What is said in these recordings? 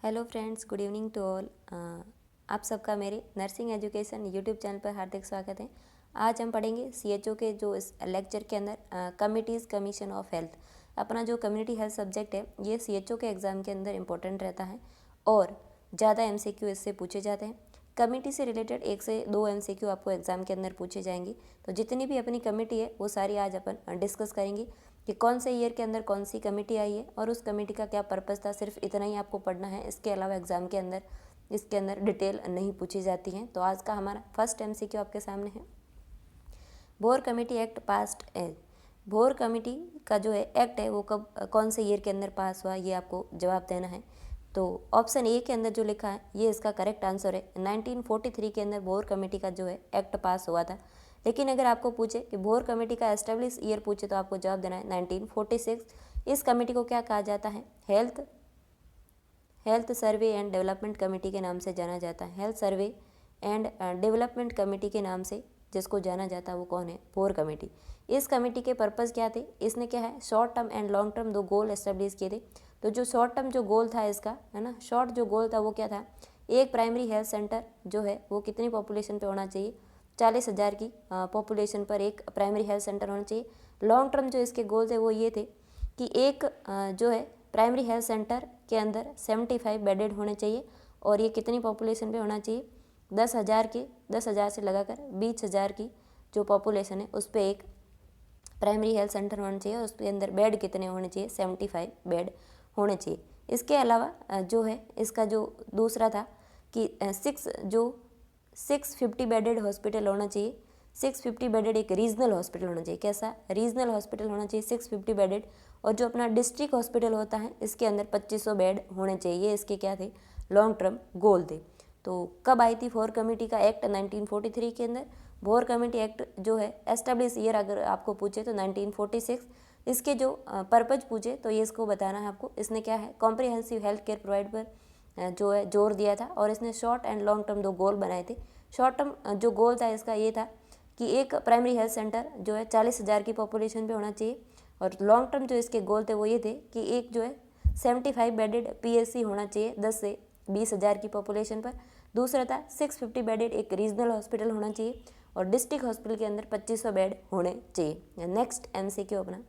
Hello friends, good evening to all. आप सबका मेरे नर्सिंग एजुकेशन यूट्यूब चैनल पर हार्दिक स्वागत है। आज हम पढ़ेंगे सीएचओ के जो इस लेक्चर के अंदर कमिटीज़ कमीशन ऑफ हेल्थ। अपना जो कम्युनिटी हेल्थ सब्जेक्ट है ये सीएचओ के एग्ज़ाम के अंदर इंपॉर्टेंट रहता है और ज़्यादा एमसीक्यू इससे पूछे जाते हैं। कमेटी से रिलेटेड 1 से 2 एमसीक्यू आपको एग्ज़ाम के अंदर पूछे जाएंगे। तो जितनी भी अपनी कमेटी है वो सारी आज अपन डिस्कस करेंगे कि कौन से ईयर के अंदर कौन सी कमेटी आई है और उस कमेटी का क्या पर्पस था। सिर्फ इतना ही आपको पढ़ना है, इसके अलावा एग्ज़ाम के अंदर इसके अंदर डिटेल नहीं पूछी जाती हैं। तो आज का हमारा फर्स्ट एमसीक्यू आपके सामने है। भोर कमेटी एक्ट पास्ड है। भोर कमेटी का जो है एक्ट है वो कब कौन से ईयर के अंदर पास हुआ, ये आपको जवाब देना है। तो ऑप्शन ए के अंदर जो लिखा है ये इसका करेक्ट आंसर है। 1943 के अंदर भोर कमेटी का जो है एक्ट पास हुआ था। लेकिन अगर आपको पूछे कि भोर कमेटी का एस्टेब्लिश ईयर पूछे तो आपको जवाब देना है 1946। इस कमेटी को क्या कहा जाता है? Health survey and development committee के नाम से जाना जाता है। Health survey and development committee के नाम से जिसको जाना जाता है वो कौन है? भोर कमेटी। इस कमेटी के पर्पज़ क्या थे? इसने क्या है, short term and long term 2 goal establish किए थे। तो जो शॉर्ट टर्म जो गोल था इसका, है ना, शॉर्ट जो गोल था वो क्या था? एक प्राइमरी हेल्थ सेंटर जो है वो कितनी पॉपुलेशन पे होना चाहिए? 40,000 की पॉपुलेशन पर एक प्राइमरी हेल्थ सेंटर होना चाहिए। लॉन्ग टर्म जो इसके गोल थे वो ये थे कि एक जो है प्राइमरी हेल्थ सेंटर के अंदर 75 बेडेड होने चाहिए और ये कितनी पॉपुलेशन पे होना चाहिए? 10,000 से लगाकर 20,000 की जो पॉपुलेशन है उस पर एक प्राइमरी हेल्थ सेंटर होना चाहिए और उसके अंदर बेड कितने होने चाहिए? 75 बेड होने चाहिए। इसके अलावा जो है इसका जो दूसरा था कि 650 बेडेड हॉस्पिटल होना चाहिए। 650 बेडेड एक रीजनल हॉस्पिटल होना चाहिए। कैसा? रीजनल हॉस्पिटल होना चाहिए 650 बेडेड। और जो अपना डिस्ट्रिक्ट हॉस्पिटल होता है इसके अंदर 2500 बेड होने चाहिए। ये इसके क्या थे? लॉन्ग टर्म गोल थे। तो कब आई थी भोर कमेटी का एक्ट? 1943 के अंदर। भोर कमेटी एक्ट जो है एस्टेब्लिश ईयर अगर आपको पूछे तो 1946। इसके जो पर्पज पूछे तो ये इसको बताना है आपको। इसने क्या है, कॉम्प्रिहेंसिव हेल्थ केयर प्रोवाइड पर जो है जोर दिया था और इसने शॉर्ट एंड लॉन्ग टर्म 2 गोल बनाए थे। शॉर्ट टर्म जो गोल था इसका ये था कि एक प्राइमरी हेल्थ सेंटर जो है 40,000 की पॉपुलेशन पे होना चाहिए और लॉन्ग टर्म जो इसके गोल थे वो ये थे कि एक जो है 75 बेडेड पीएससी होना चाहिए 10 से 20,000 की पॉपुलेशन पर। दूसरा था 650 बेडेड एक रीजनल हॉस्पिटल होना चाहिए और डिस्ट्रिक्ट हॉस्पिटल के अंदर 2500 बेड होने चाहिए। नेक्स्ट एमसीक्यू अपना,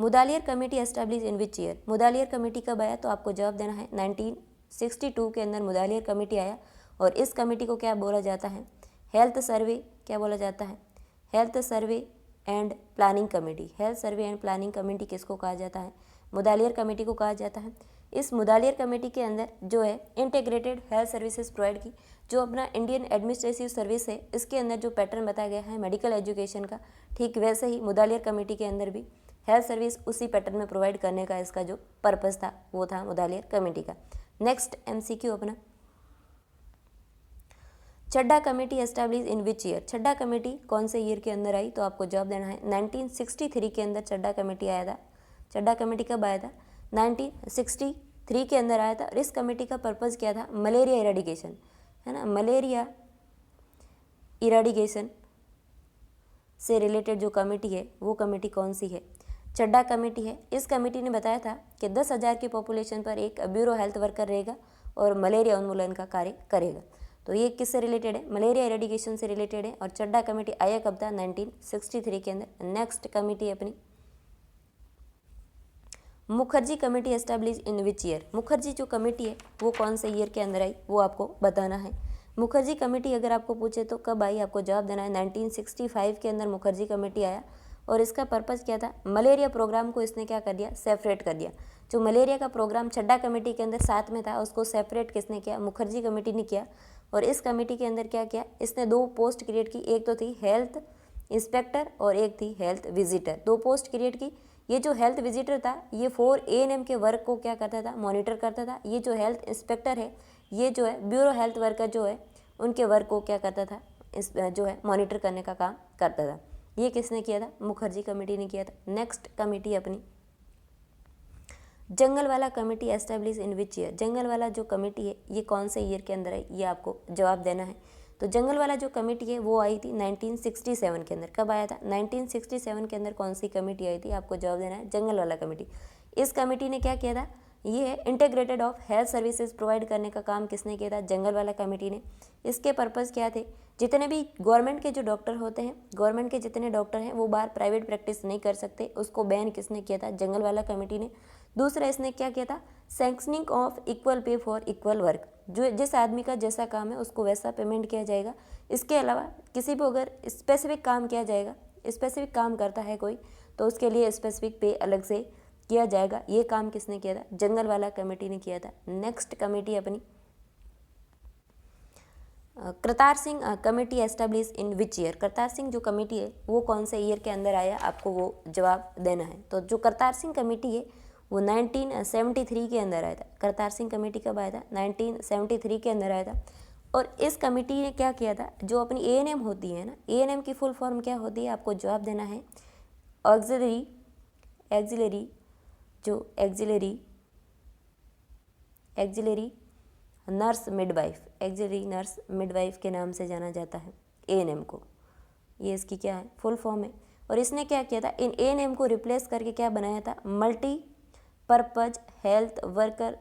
Mudaliar committee establish in which year? Mudaliar committee कब आया? तो आपको जवाब देना है 1962 के अंदर मुदालियर कमेटी आया और इस कमेटी को क्या बोला जाता है? हेल्थ सर्वे, क्या बोला जाता है? Health survey and planning committee. Health survey and planning committee किसको कहा जाता है? मुदालियर कमेटी को कहा जाता है। इस मुदालियर कमेटी के अंदर जो है इंटीग्रेटेड हेल्थ सर्विसेज प्रोवाइड की, जो अपना इंडियन एडमिनिस्ट्रेटिव सर्विस है इसके अंदर जो पैटर्न बताया गया है मेडिकल एजुकेशन का, ठीक वैसे ही मुदालियर कमेटी के अंदर भी हेल्थ सर्विस उसी पैटर्न में प्रोवाइड करने का इसका जो पर्पस था वो था मुदालियर कमेटी का। नेक्स्ट एमसीक्यू अपना, Chadha committee establish in which year? Chadha committee कौन से ईयर के अंदर आई? तो आपको जवाब देना है 1963 के अंदर चड्ढा कमेटी आया था। चड्ढा कमेटी कब आया था? 1963 के अंदर आया था और इस कमेटी का पर्पज़ क्या था? मलेरिया इरेडिकेशन, है ना, मलेरिया इरेडिकेशन से रिलेटेड जो कमेटी है वो कमेटी कौन सी है? चड्ढा कमेटी है। इस कमेटी ने बताया था कि 10,000 की पॉपुलेशन पर एक ब्यूरो हेल्थ वर्कर रहेगा और मलेरिया उन्मूलन का कार्य करेगा। तो ये किससे रिलेटेड है? मलेरिया इरेडिकेशन से रिलेटेड है और चड्ढा कमेटी आया कब था? 1963 के अंदर। नेक्स्ट कमेटी अपनी, Mukherjee committee establish in which year? Mukherjee जो कमेटी है वो कौन से ईयर के अंदर आई वो आपको बताना है। मुखर्जी कमेटी अगर आपको पूछे तो कब आई? आपको जवाब देना है 1965 के अंदर मुखर्जी कमेटी आया और इसका पर्पज़ क्या था? मलेरिया प्रोग्राम को इसने क्या कर दिया? सेपरेट कर दिया। जो मलेरिया का प्रोग्राम चड्ढा कमेटी के अंदर साथ में था उसको सेपरेट किसने किया? मुखर्जी कमेटी ने किया। और इस कमेटी के अंदर क्या किया? इसने 2 पोस्ट क्रिएट की, एक तो थी हेल्थ इंस्पेक्टर और एक थी हेल्थ विजिटर। 2 पोस्ट क्रिएट की। ये जो हेल्थ विजिटर था ये 4 ANM के वर्क को क्या करता था? मॉनिटर करता था। ये जो हेल्थ इंस्पेक्टर है ये जो है ब्यूरो हेल्थ वर्कर जो है उनके वर्क को क्या करता था? इस जो है मॉनिटर करने का काम करता था। ये किसने किया था? मुखर्जी कमेटी ने किया था। नेक्स्ट कमेटी अपनी, Jungalwalla committee establish in which year? Jungalwalla जो कमेटी है ये कौन से ईयर के अंदर है ये आपको जवाब देना है। तो जंगलवाला जो कमेटी है वो आई थी 1967 के अंदर। कब आया था? 1967 के अंदर कौन सी कमेटी आई थी? आपको जवाब देना है जंगलवाला कमेटी। इस कमेटी ने क्या किया था? ये है integrated of health services provide करने का काम किसने किया था, जंगलवाला कमेटी ने। इसके पर्पज़ क्या थे, जितने भी गवर्नमेंट के जो डॉक्टर होते हैं, गवर्नमेंट के जितने डॉक्टर हैं वो बाहर प्राइवेट प्रैक्टिस नहीं कर सकते, उसको बैन किसने किया था, जंगलवाला कमेटी ने। दूसरा इसने क्या किया था, sanctioning of equal pay for equal work, जो जिस आदमी का जैसा काम है उसको वैसा पेमेंट किया जाएगा। इसके अलावा किसी को अगर स्पेसिफिक काम किया जाएगा, स्पेसिफिक काम करता है कोई, तो उसके लिए स्पेसिफिक पे अलग से किया जाएगा। ये काम किसने किया था, जंगलवाला कमेटी ने किया था। नेक्स्ट कमेटी अपनी Kartar Singh committee establish in which year. Kartar Singh जो कमेटी है वो कौन से ईयर के अंदर आया, आपको वो जवाब देना है। तो जो करतार सिंह कमेटी है वो 1973 के अंदर आया था। करतार सिंह कमेटी कब आया था, 1973 के अंदर आया था। और इस कमेटी ने क्या किया था, जो अपनी ANM होती है ना, ANM की फुल फॉर्म क्या होती है, आपको जवाब देना है एक्सिलरी जो axillary nurse midwife, axillary nurse midwife के नाम से जाना जाता है ANM को। ये इसकी क्या है, फुल फॉर्म है। और इसने क्या किया था, इन ANM को रिप्लेस करके क्या बनाया था, मल्टी पर्पज हेल्थ वर्कर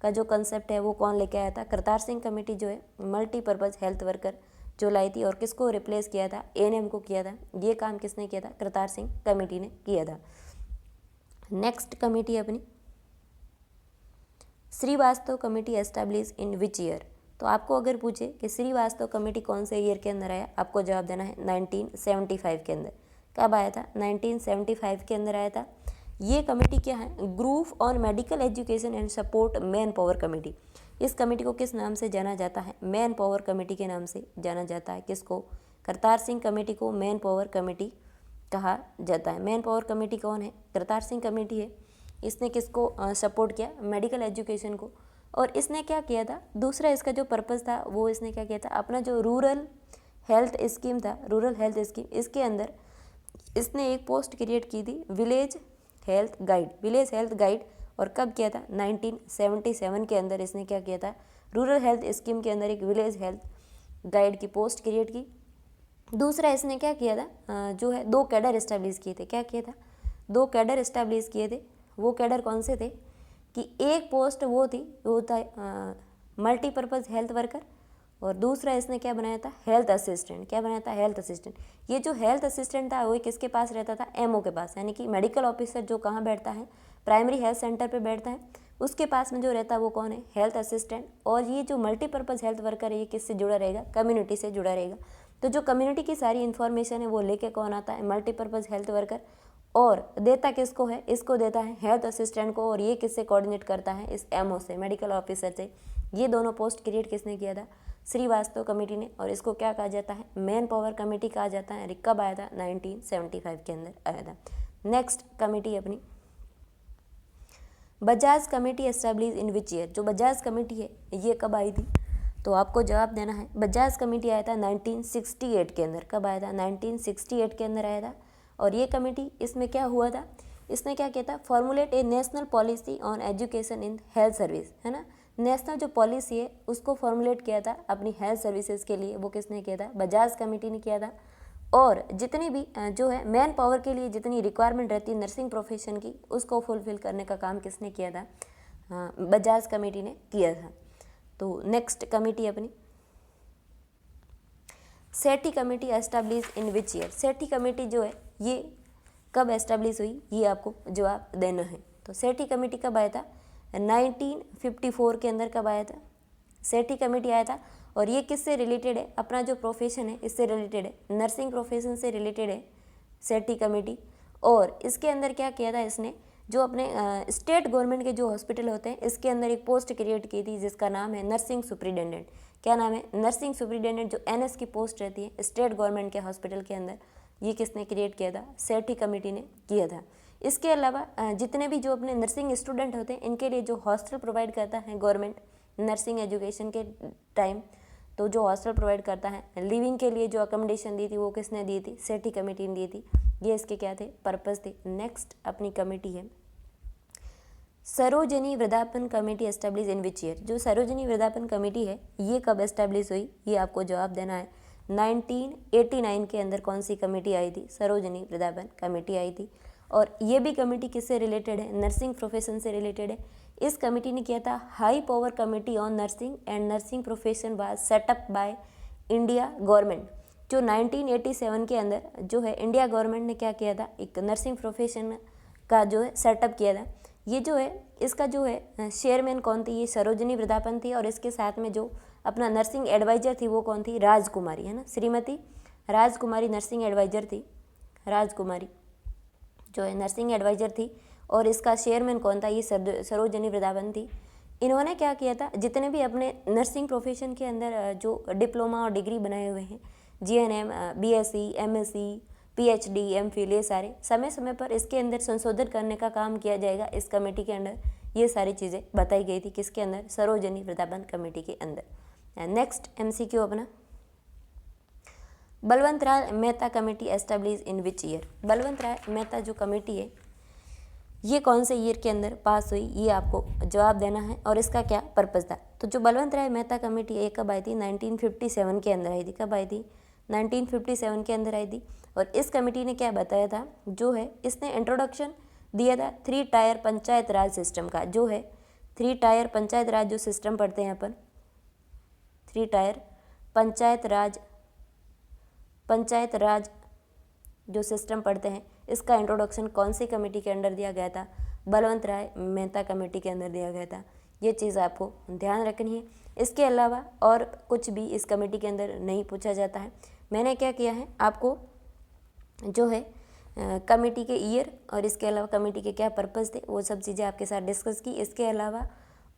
का जो कंसेप्ट है वो कौन लेके आया था, करतार सिंह कमेटी जो है मल्टीपर्पज़ हेल्थ वर्कर जो लाई थी। और किसको रिप्लेस किया था, ANM को किया था। ये काम किसने किया था, करतार सिंह कमेटी ने किया था। नेक्स्ट कमेटी अपनी Srivastava committee establish in which year. तो आपको अगर पूछे कि श्रीवास्तव कमेटी कौन से ईयर के अंदर आया, आपको जवाब देना है 1975 के अंदर। कब आया था, 1975 के अंदर आया था। ये कमेटी क्या है, group on medical education and support man power committee. इस कमेटी को किस नाम से जाना जाता है, मैन पावर कमेटी के नाम से जाना जाता है। किसको, करतार सिंह कमेटी को मैन पावर कमेटी कहा जाता है। मैन पावर कमेटी कौन है, करतार सिंह कमेटी है। इसने किसको सपोर्ट किया, मेडिकल एजुकेशन को। और इसने क्या किया था, दूसरा इसका जो पर्पज़ था वो इसने क्या किया था, अपना जो रूरल हेल्थ स्कीम था, रूरल हेल्थ स्कीम, इसके अंदर इसने एक पोस्ट क्रिएट की थी, विलेज हेल्थ गाइड। और कब किया था, 1977 के अंदर इसने क्या किया था, रूरल हेल्थ स्कीम के अंदर एक विलेज हेल्थ गाइड की पोस्ट क्रिएट की। दूसरा इसने क्या किया था, जो है 2 कैडर इस्टेब्लिश किए थे। क्या किया था, 2 कैडर इस्टेब्लिश किए थे। वो कैडर कौन से थे कि एक पोस्ट वो था मल्टीपर्पज़ हेल्थ वर्कर, और दूसरा इसने क्या बनाया था, हेल्थ असिस्टेंट। क्या बनाया था, हेल्थ असिस्टेंट। ये जो हेल्थ असिस्टेंट था वो किसके पास रहता था, MO के पास, यानी कि मेडिकल ऑफिसर जो कहाँ बैठता है, प्राइमरी हेल्थ सेंटर पे बैठता है, उसके पास में जो रहता है वो कौन है, हेल्थ असिस्टेंट। और ये जो मल्टीपर्पज़ हेल्थ वर्कर है ये किससे जुड़ा रहेगा, कम्युनिटी से जुड़ा रहेगा। तो जो कम्युनिटी की सारी इन्फॉर्मेशन है वो लेके कौन आता है, मल्टीपर्पज़ हेल्थ वर्कर। और देता किसको है, इसको देता है हेल्थ असिस्टेंट को। और ये किससे कोऑर्डिनेट करता है, इस MO से, मेडिकल ऑफिसर से। ये दोनों पोस्ट क्रिएट किसने किया था, श्रीवास्तव कमेटी ने। और इसको क्या कहा जाता है, मैन पावर कमेटी कहा जाता है। कब आया था, 1975 के अंदर आया था। नेक्स्ट कमेटी अपनी Bajaj committee establish in which year. जो बजाज कमेटी है ये कब आई थी, तो आपको जवाब देना है, बजाज कमेटी आया था 1968 के अंदर। कब आया था, 1968 के अंदर आया था। और ये कमेटी, इसमें क्या हुआ था, इसने क्या किया था, formulate A national policy on education in health service, है ना। नेशनल जो पॉलिसी है उसको फॉर्मुलेट किया था अपनी हेल्थ सर्विसेज के लिए, वो किसने किया था, बजाज कमेटी ने किया था। और जितनी भी जो है मैन पावर के लिए जितनी रिक्वायरमेंट रहती है नर्सिंग प्रोफेशन की, उसको फुलफिल करने का काम किसने किया था, बजाज कमेटी ने किया था। तो नेक्स्ट कमेटी अपनी Sethi committee establish in which year. Sethi committee जो है ये कब एस्टैब्लिश हुई, ये आपको जवाब देना है। तो सेठी कमेटी कब आया था, 1954 के अंदर कब आया था, सेठी कमेटी आया था। और ये किससे रिलेटेड है, अपना जो प्रोफेशन है इससे रिलेटेड है, नर्सिंग प्रोफेशन से रिलेटेड है सेठी कमेटी। और इसके अंदर क्या किया था इसने, जो अपने स्टेट गवर्नमेंट के जो हॉस्पिटल होते हैं इसके अंदर एक पोस्ट क्रिएट की थी जिसका नाम है नर्सिंग सुपरिटेंडेंट। क्या नाम है, नर्सिंग सुपरिटेंडेंट। जो NS की पोस्ट रहती है स्टेट गवर्नमेंट के हॉस्पिटल के अंदर, ये किसने क्रिएट किया था, सेठी कमेटी ने किया था। इसके अलावा जितने भी जो अपने नर्सिंग स्टूडेंट होते हैं इनके लिए जो हॉस्टल प्रोवाइड करता है गवर्नमेंट नर्सिंग एजुकेशन के टाइम, तो जो हॉस्टल प्रोवाइड करता है, लिविंग के लिए जो अकोमोडेशन दी थी वो किसने दी थी, सेठी कमेटी ने दी थी। ये इसके क्या थे, पर्पस थे। नेक्स्ट अपनी कमेटी है सरोजनी वृद्धापन committee establish in which year. जो सरोजनी वृद्धापन कमेटी है ये कब एस्टैब्लिश हुई, ये आपको जवाब देना है। 1989 के अंदर कौन सी कमेटी आई थी, सरोजनी वृद्धापन कमेटी आई थी। और ये भी कमेटी किससे रिलेटेड है, नर्सिंग प्रोफेशन से रिलेटेड है। इस कमेटी ने किया था high power committee on nursing and nursing profession was setup by India government. जो 1987 के अंदर जो है इंडिया गवर्नमेंट ने क्या किया था, एक नर्सिंग प्रोफेशन का जो है सेटअप किया था। ये जो है इसका जो है चेयरमैन कौन थी, ये सरोजिनी वृद्धापन थी, और इसके साथ में जो अपना नर्सिंग एडवाइजर थी वो कौन थी, राजकुमारी, है ना, श्रीमती राजकुमारी नर्सिंग एडवाइजर थी। राजकुमारी जो है नर्सिंग एडवाइजर थी, और इसका चेयरमैन कौन था, ये सरोजिनी वृद्धापन थी। इन्होंने क्या किया था, जितने भी अपने नर्सिंग प्रोफेशन के अंदर जो डिप्लोमा और डिग्री बनाए हुए हैं, GNM, BSc, MSc, PhD, MPhil, ये सारे समय समय पर इसके अंदर संशोधन करने का काम किया जाएगा। इस कमेटी के अंदर ये सारी चीज़ें बताई गई थी, किसके अंदर, सरोजिनी वृद्धापन कमेटी के अंदर। नेक्स्ट MCQ अपना, Balwant Rai Mehta committee establish in which year. Balwant Rai Mehta जो कमेटी है ये कौन से ईयर के अंदर पास हुई, ये आपको जवाब देना है, और इसका क्या पर्पज़ था। तो जो बलवंत राय मेहता कमेटी है कब आई थी, 1957 के अंदर आई थी। कब आई थी, 1957 के अंदर आई थी। और इस कमेटी ने क्या बताया था, जो है इसने इंट्रोडक्शन दिया था 3 टायर पंचायत राज सिस्टम का। जो है 3 टायर पंचायत राज जो सिस्टम पढ़ते हैं अपन, 3 टायर पंचायत राज जो सिस्टम पढ़ते हैं, इसका इंट्रोडक्शन कौन सी कमेटी के अंडर दिया गया था, बलवंत राय मेहता कमेटी के अंदर दिया गया था। ये चीज़ आपको ध्यान रखनी है। इसके अलावा और कुछ भी इस कमेटी के अंदर नहीं पूछा जाता है। मैंने क्या किया है, आपको जो है कमेटी के ईयर और इसके अलावा कमेटी के क्या पर्पज़ थे वो सब चीज़ें आपके साथ डिस्कस की। इसके अलावा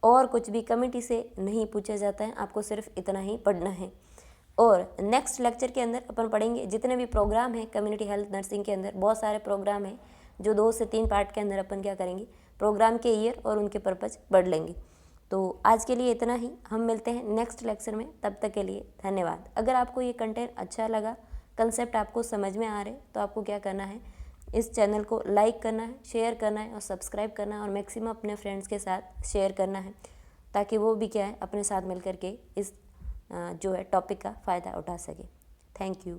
और कुछ भी कमेटी से नहीं पूछा जाता है, आपको सिर्फ इतना ही पढ़ना है। और नेक्स्ट लेक्चर के अंदर अपन पढ़ेंगे जितने भी प्रोग्राम हैं कम्युनिटी हेल्थ नर्सिंग के अंदर, बहुत सारे प्रोग्राम हैं जो 2 से 3 पार्ट के अंदर अपन क्या करेंगे, प्रोग्राम के ईयर और उनके पर्पज़ पढ़ लेंगे। तो आज के लिए इतना ही, हम मिलते हैं नेक्स्ट लेक्चर में, तब तक के लिए धन्यवाद। अगर आपको ये कंटेंट अच्छा लगा, कंसेप्ट आपको समझ में आ रहे, तो आपको क्या करना है, इस चैनल को लाइक करना है, शेयर करना है और सब्सक्राइब करना है, और मैक्सिमम अपने फ्रेंड्स के साथ शेयर करना है, ताकि वो भी क्या है अपने साथ मिल करके इस जो है टॉपिक का फ़ायदा उठा सके। Thank you.